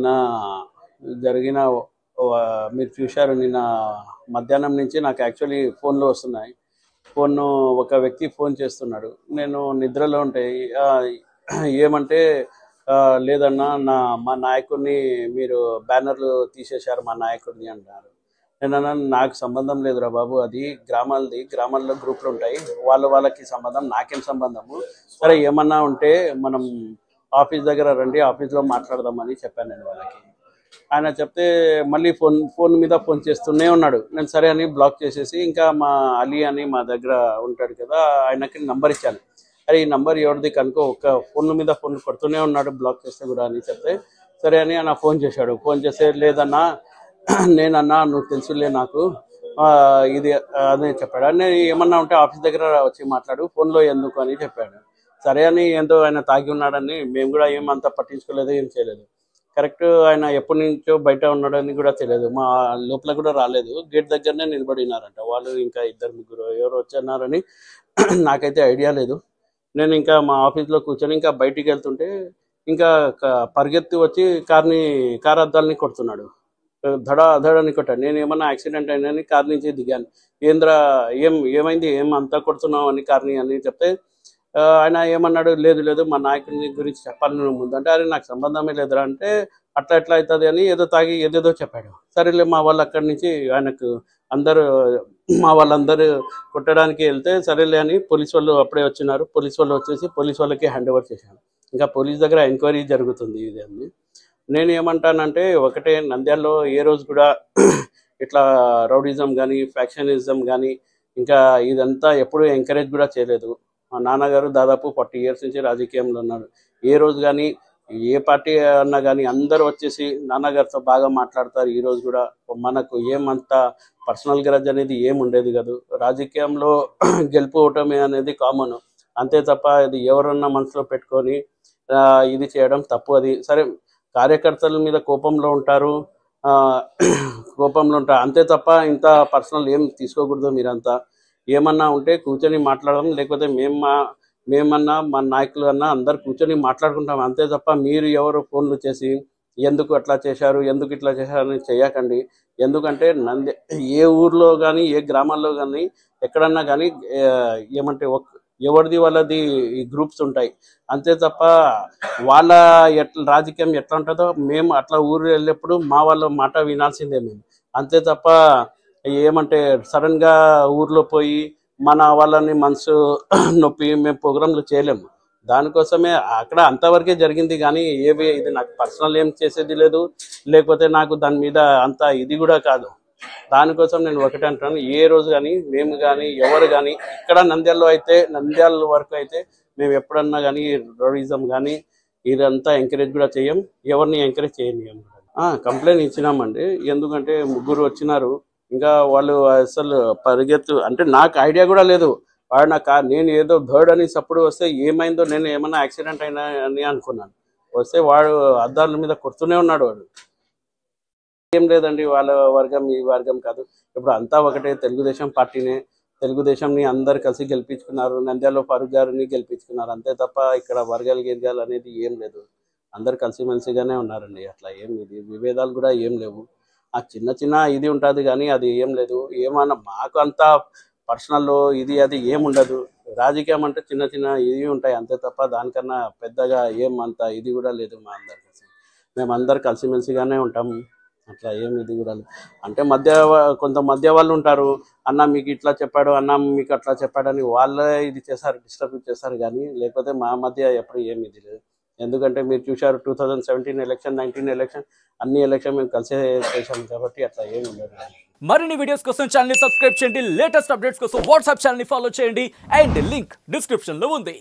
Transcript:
నిన్న జరిగిన మీరు చూశారు. నిన్న మధ్యాహ్నం నుంచి నాకు యాక్చువల్లీ ఫోన్లో వస్తున్నాయి. ఒక వ్యక్తి ఫోన్ చేస్తున్నాడు. నేను నిద్రలో ఉంటే ఏమంటే లేదన్నా మా నాయకుడిని మీరు బ్యానర్లు తీసేశారు మా నాయకుడిని అంటున్నారు. నేను అన్నాను, నాకు సంబంధం లేదురా బాబు, అది గ్రామాల్లో గ్రూపులు ఉంటాయి, వాళ్ళకి సంబంధం, నాకేం సంబంధము. సరే ఏమన్నా ఉంటే మనం ఆఫీస్ దగ్గర రండి, ఆఫీస్లో మాట్లాడదామని చెప్పాను నేను వాళ్ళకి. ఆయన చెప్తే మళ్ళీ ఫోన్ మీద ఫోన్ చేస్తూనే ఉన్నాడు. నేను సరే అని బ్లాక్ చేసేసి ఇంకా మా అలీ అని మా దగ్గర ఉంటాడు కదా, ఆయనకి నంబర్ ఇచ్చాను. అరే ఈ నంబర్ ఎవరిది కనుకో, ఒక ఫోన్ మీద ఫోన్ కొడుతూనే ఉన్నాడు బ్లాక్ చేస్తే కూడా అని చెప్తే సరే అని ఆయన ఫోన్ చేశాడు. ఫోన్ చేస్తే లేదన్నా నేనన్నా నువ్వు తెలుసులే నాకు ఇది అదే చెప్పాడు. అని ఏమన్నా ఉంటే ఆఫీస్ దగ్గర వచ్చి మాట్లాడు, ఫోన్లో ఎందుకు అని చెప్పాడు. సరే అని ఏందో ఆయన తాగి ఉన్నాడని మేము కూడా ఏమంతా పట్టించుకోలేదు, ఏం చేయలేదు. కరెక్ట్ ఆయన ఎప్పటి నుంచో బయట ఉన్నాడని కూడా తెలియదు, మా లోపల కూడా రాలేదు, గేట్ దగ్గరనే నిలబడినారంట వాళ్ళు. ఇంకా 2-3 ఎవరు వచ్చన్నారని నాకైతే ఐడియా లేదు. నేను ఇంకా మా ఆఫీస్లో కూర్చొని ఇంకా బయటికి వెళ్తుంటే ఇంకా పరిగెత్తి వచ్చి కార్ అద్దాలని కొడుతున్నాడు. ధడని కొట్టాడు. నేను ఏమన్నా యాక్సిడెంట్ అయినని కార్ నుంచి దిగాను. ఏంద్రా ఏమైంది, అంతా కొడుతున్నావు అని కార్ని అని చెప్తే ఆయన ఏమన్నాడు, లేదు మా నాయకుని గురించి చెప్పాలి నువ్వు ముందు అంటే, అరే నాకు సంబంధమే లేదురా అంటే, అట్లా ఎట్లా అవుతుంది అని ఏదో తాగి ఏదేదో చెప్పాడు. సరేలే మా వాళ్ళు అక్కడి నుంచి ఆయనకు మా వాళ్ళందరూ కొట్టడానికి వెళ్తే సరేలే అని పోలీస్ వాళ్ళు అప్పుడే వచ్చినారు. పోలీస్ వాళ్ళు వచ్చేసి పోలీస్ వాళ్ళకి హ్యాండ్ ఓవర్ చేశాను. ఇంకా పోలీస్ దగ్గర ఎంక్వైరీ జరుగుతుంది ఇది అని. నేను ఏమంటానంటే ఒకటే, నంద్యాలలో ఏ రోజు కూడా ఇట్లా రౌడిజం కానీ ఫ్యాక్షనిజం కానీ ఇంకా ఇదంతా ఎప్పుడూ ఎంకరేజ్ కూడా చేయలేదు. మా నాన్నగారు దాదాపు 40 years నుంచి రాజకీయంలో ఉన్నారు. ఏ రోజు కానీ ఏ పార్టీ అన్నా కానీ అందరూ వచ్చేసి నాన్నగారితో బాగా మాట్లాడతారు. ఈరోజు కూడా మనకు ఏమంత పర్సనల్ గ్రడ్జ్ అనేది ఏం ఉండేది కాదు. రాజకీయంలో గెలుపు ఓటమి అనేది కామన్, అంతే తప్ప ఇది ఎవరన్నా మనసులో పెట్టుకొని ఇది చేయడం తప్పు. అది సరే కార్యకర్తల మీద కోపంలో ఉంటారు, అంతే తప్ప ఇంత పర్సనల్ ఏం తీసుకోకూడదు. మీరంతా ఏమన్నా ఉంటే కూర్చొని మాట్లాడడం, లేకపోతే మేమన్నా మా నాయకులు అన్నా అందరు కూర్చొని మాట్లాడుకుంటాం, అంతే తప్ప మీరు ఎవరు ఫోన్లు చేసి ఎందుకు అట్లా చేశారు, ఎందుకు ఇట్లా చేశారని చేయకండి. ఎందుకంటే ఏ ఊర్లో కానీ ఏ గ్రామాల్లో కానీ ఎక్కడన్నా కానీ ఏమంటే ఎవరిది వాళ్ళది ఈ గ్రూప్స్ ఉంటాయి, అంతే తప్ప వాళ్ళ రాజకీయం ఎట్లా ఉంటుందో మేము అట్లా ఊరు వెళ్ళేప్పుడు మా వాళ్ళ మాట వినాల్సిందే మేము, అంతే తప్ప ఏమంటే సడన్గా ఊర్లో పోయి మన వాళ్ళని మనసు నొప్పి మేము ప్రోగ్రాంలు చేయలేము. దానికోసమే అక్కడ అంతవరకే జరిగింది కానీ ఇది నాకు పర్సనల్ ఏం చేసేది లేదు, లేకపోతే నాకు దాని మీద అంత ఇది కూడా కాదు. దానికోసం నేను ఒకటే అంటాను, ఏ రోజు కానీ మేము కానీ ఎవరు కానీ ఇక్కడ నంద్యాల వరకు అయితే మేము ఎప్పుడన్నా కానీ రౌడిజం కానీ ఇదంతా ఎంకరేజ్ కూడా చేయం, ఎవరిని ఎంకరేజ్ చేయనియం. కంప్లైంట్ ఇచ్చినామండి. ఎందుకంటే 3 వచ్చినారు. ఇంకా వాళ్ళు అసలు అంటే నాకు ఐడియా కూడా లేదు. వాడు నేను ఏదో బర్డ్ అని సప్పుడు వస్తే ఏమైందో, నేను ఏమన్నా యాక్సిడెంట్ అయినా అని అనుకున్నాను. వస్తే వాడు అద్దాల మీద కొడుతూనే ఉన్నాడు. వాడు ఏం లేదండి, వాళ్ళ వర్గం ఈ వర్గం కాదు, ఇప్పుడు అంతా ఒకటే, తెలుగుదేశం పార్టీనే. తెలుగుదేశంని అందరు కలిసి గెలిపించుకున్నారు, నంద్యాలలో ఫారూక్ గారిని గెలిపించుకున్నారు, అంతే తప్ప ఇక్కడ వర్గాలు అనేది ఏం లేదు. అందరు కలిసిమెలిసిగానే ఉన్నారండి. అట్లా ఏం విభేదాలు కూడా ఏం లేవు. ఆ చిన్న ఇది ఉంటుంది కానీ అది ఏం లేదు. ఏమన్నా మాకు అంతా పర్సనల్లో ఇది అది ఏముండదు. రాజకీయం అంటే చిన్న ఇది ఉంటాయి, అంతే తప్ప దానికన్నా పెద్దగా ఏం అంత ఇది కూడా లేదు. మేమందరు కలిసిమెలిసిగానే ఉంటాము. అట్లా ఏం ఇది కూడా లేదు. అంటే కొంత మధ్య వాళ్ళు ఉంటారు, అన్న మీకు ఇట్లా చెప్పాడు, అన్న మీకు అట్లా చెప్పాడని వాళ్ళే ఇది చేస్తారు, డిస్టర్బ్ చేస్తారు. కానీ లేకపోతే మా మధ్య ఎప్పుడు ఏం ఇది లేదు. ఎందుకంటే మీరు చూశారు 2017 ఎలక్షన్, 19 ఎలక్షన్, అన్ని ఎలక్షన్ మేము కలిసే చేశాం కాబట్టి అట్లా ఏమి ఉండదు. మరిన్ని వీడియోస్ కోసం ఛానల్ ని సబ్స్క్రైబ్ చేయండి, లేటెస్ట్ అప్డేట్స్ కోసం వాట్సాప్ ఛానల్ ని ఫాలో చేయండి, అండ్ లింక్ డిస్క్రిప్షన్ లో ఉంది.